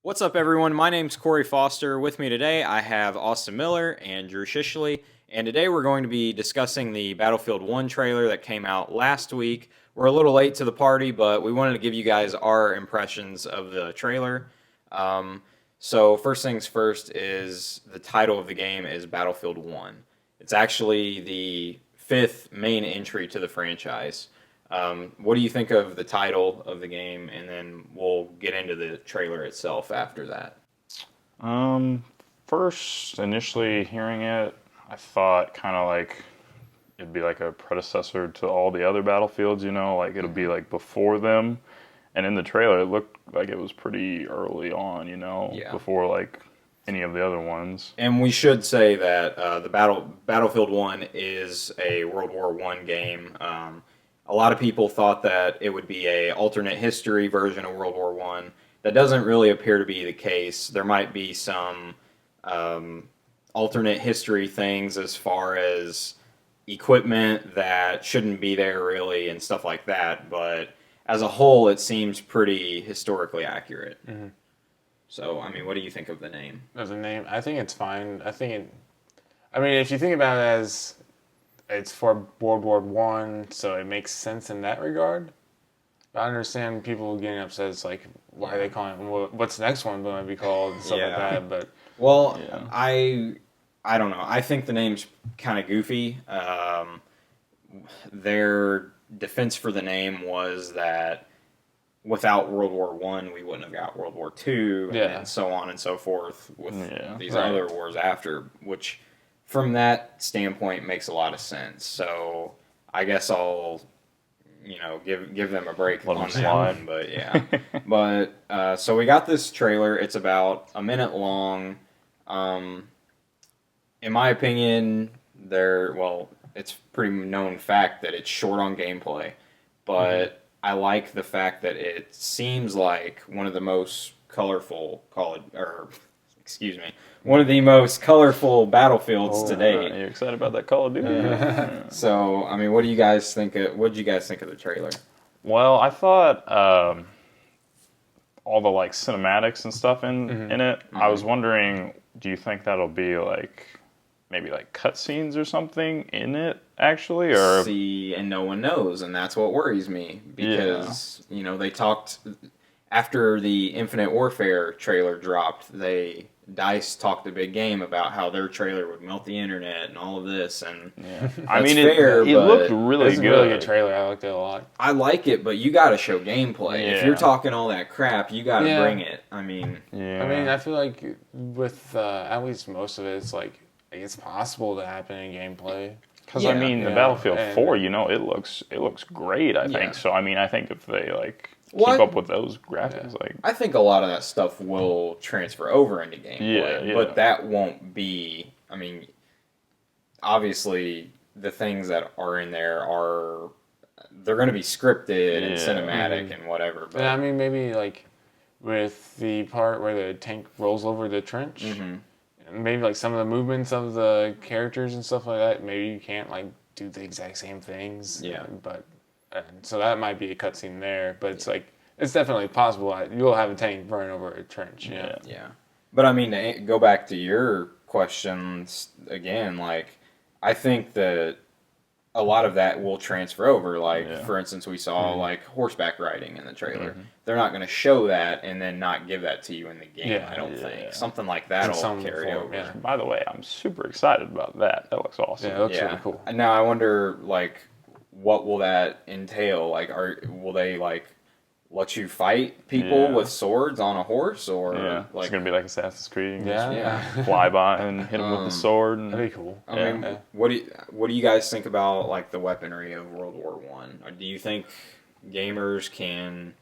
What's up, everyone? My name's Corey Foster. With me today, I have Austin Miller and Drew Shishley. And today we're going to be discussing the Battlefield 1 trailer that came out last week. We're a little late to the party, but we wanted to give you guys our impressions of the trailer. So first things first is the title of the game is Battlefield 1. It's actually the fifth main entry to the franchise. What do you think of the title of the game? And then we'll get into the trailer itself after that. Um, First, initially hearing it, I thought kind of like it'd be like a predecessor to all the other Battlefields, like it'll be like before them. And in the trailer, it looked like it was pretty early on, Yeah. before like any of the other ones. And we should say that the Battlefield 1 is a World War One game. A lot of people thought that it would be a alternate history version of World War One. That doesn't really appear to be the case. There might be some alternate history things as far as equipment that shouldn't be there really and stuff like that. But as a whole, it seems pretty historically accurate. Mm-hmm. So, I mean, what do you think of the name? As a name, I think it's fine. I mean, if you think about it as it's for World War One, so it makes sense in that regard. I understand people getting upset. It's like, why are they calling it? What's the next one going to be called? And stuff like Yeah. that. But Well, Yeah. I don't know. I think the name's kind of goofy. Their defense for the name was that without World War One, we wouldn't have got World War Two, Yeah. and so on and so forth with Yeah. these Right. other wars after. Which, from that standpoint, makes a lot of sense. So I guess I'll, give them a break Let 'em on that slide. one. But yeah, but so we got this trailer. It's about a minute long. In my opinion, it's pretty known fact that it's short on gameplay, but I like the fact that it seems like one of the most colorful one of the most colorful battlefields to date. You excited about that Call of Duty? Yeah. So, I mean, what did you guys think of the trailer? Well, I thought all the like cinematics and stuff in it. I was wondering, do you think that'll be like maybe like cutscenes or something in it actually, or See, and no one knows, and that's what worries me because they talked after the Infinite Warfare trailer dropped. DICE talked a big game about how their trailer would melt the internet and all of this, and I mean, fair, it but looked really it's a good. really good trailer. I liked it a lot. I like it, but you got to show gameplay. If Yeah. you're talking all that crap, you got to Yeah. bring it. I mean, Yeah. I mean, I feel like with at least most of it, it's possible to happen in gameplay. because Yeah. I mean, the Yeah. Battlefield And- 4, it looks great. I Yeah. think so. I mean, I think if they like Well, keep up with those graphics, like I think a lot of that stuff will transfer over into gameplay, Yeah. but that won't be. I mean, obviously, the things that are in there they're going to be scripted and Yeah. cinematic and whatever. But And I mean, maybe like with the part where the tank rolls over the trench, maybe like some of the movements of the characters and stuff like that. Maybe you can't like do the exact same things. Yeah. But so that might be a cutscene there. But it's like it's definitely possible. You'll have a tank burn over a trench. Yeah. yeah, but I mean, to go back to your questions again, like I think that a lot of that will transfer over. Like, Yeah. for instance, we saw like horseback riding in the trailer. They're not going to show that and then not give that to you in the game. Yeah. I don't Yeah. think something like that'll some carry form, over. yeah. by the way, I'm super excited about that. That looks awesome. Yeah, it looks really cool. And now I wonder, like, what will that entail? Like, will they like let you fight people Yeah. with swords on a horse, or Yeah, like? it's gonna be like Assassin's Creed. You can Yeah. Yeah. fly by and hit him with the sword. And, That'd be cool. I mean, Yeah. what do you guys think about like the weaponry of World War One? Do you think gamers can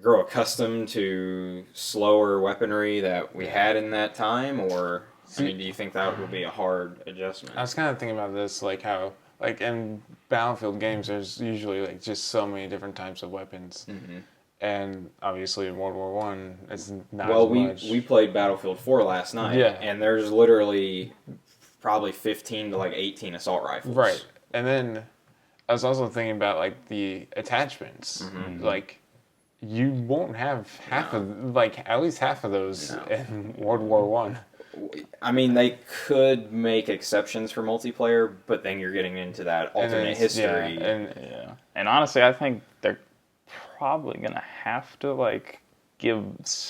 grow accustomed to slower weaponry that we had in that time, or I mean, do you think that would be a hard adjustment? I was kind of thinking about this, like how, like in Battlefield games, there's usually like just so many different types of weapons, and obviously in World War One, it's not Well, as much. we played Battlefield 4 last night, Yeah. and there's literally probably 15 to like 18 assault rifles. Right, and then I was also thinking about like the attachments, like you won't have half of at least half of those No. in World War One. I mean, they could make exceptions for multiplayer, but then you're getting into that alternate history. Yeah, and honestly, I think they're probably gonna have to like give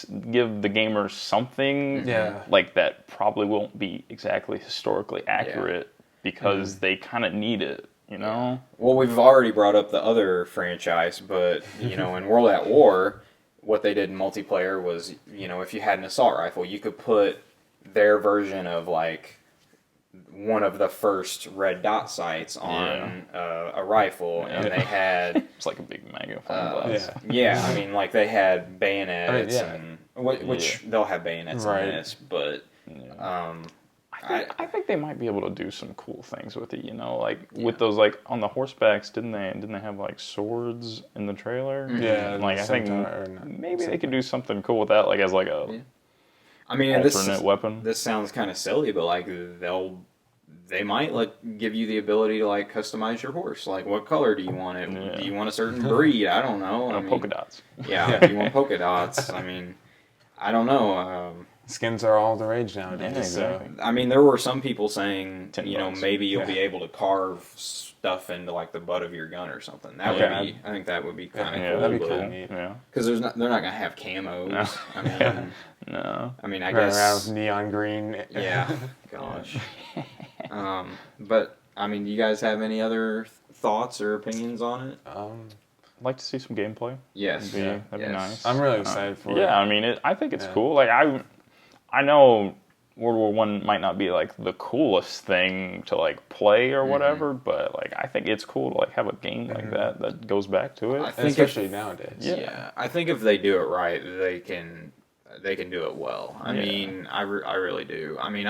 the gamers something like that probably won't be exactly historically accurate because they kind of need it, you know. Well, we've already brought up the other franchise, but in World at War, what they did in multiplayer was, if you had an assault rifle, you could put their version of like one of the first red dot sights on a rifle, and they had it's like a big magnifying glass. I mean, like they had bayonets and which they'll have bayonets in this, but I think they might be able to do some cool things with it, like with those like on the horsebacks, didn't they have like swords in the trailer? Yeah, like I think maybe they could do something cool with that, like as like a I mean, alternate weapon. This sounds kind of silly, but like they might like give you the ability to like customize your horse. Like, what color do you want it? Yeah. Do you want a certain breed? I don't know. I mean, polka dots. Yeah, you want polka dots. I mean, I don't know. Skins are all the rage nowadays. Yeah, exactly. I mean, there were some people saying, $10. maybe you'll be able to carve stuff into like the butt of your gun or something. That would be. I think that would be kind of cool. That'd be but- cool. Yeah. Because they're not gonna have camos. No. I mean, No. I mean, I Running around guess. with neon green. Yeah. Gosh. But I mean, do you guys have any other thoughts or opinions on it? I'd like to see some gameplay. Yes. That'd be nice. I'm really excited for it. Yeah, I mean, I think it's cool. Like I know World War One might not be like the coolest thing to like play or whatever, but like I think it's cool to like have a game like that goes back to it. I And think especially nowadays. Yeah, I think if they do it right, they can do it well. I mean, I really do. I mean,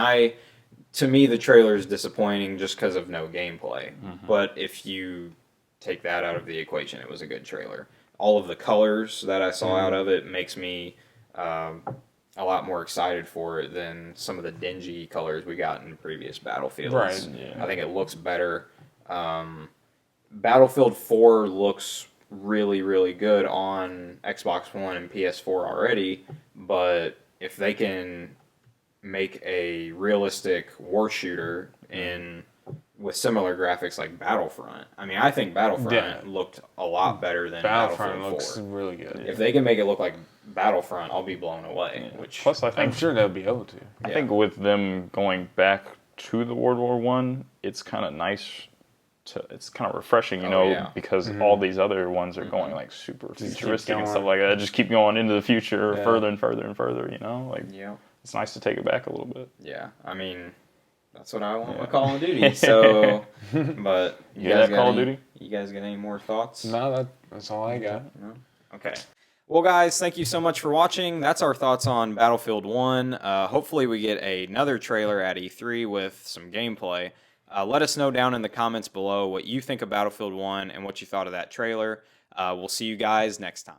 to me the trailer is disappointing just because of no gameplay. But if you take that out of the equation, it was a good trailer. All of the colors that I saw out of it makes me a lot more excited for it than some of the dingy colors we got in previous Battlefields. Right. I think it looks better. Battlefield 4 looks really, really good on Xbox One and PS4 already, but if they can make a realistic war shooter with similar graphics like Battlefront, I mean, I think Battlefront looked a lot better than Battlefront Battlefield looks 4. really good. If they can make it look like Battlefront, I'll be blown away. Which Plus, I I'm think sure they'll be able to. I think with them going back to the World War One, it's kind of nice. It's kind of refreshing, because all these other ones are going like super futuristic and stuff like that. Just keep going into the future further and further and further. Like it's nice to take it back a little bit. Yeah, I mean, that's what I want with Call of Duty. So, but you guys got Call of Duty? You guys got any more thoughts? No, that's all I got. No? Okay. Well, guys, thank you so much for watching. That's our thoughts on Battlefield 1. Hopefully we get another trailer at E3 with some gameplay. Let us know down in the comments below what you think of Battlefield 1 and what you thought of that trailer. We'll see you guys next time.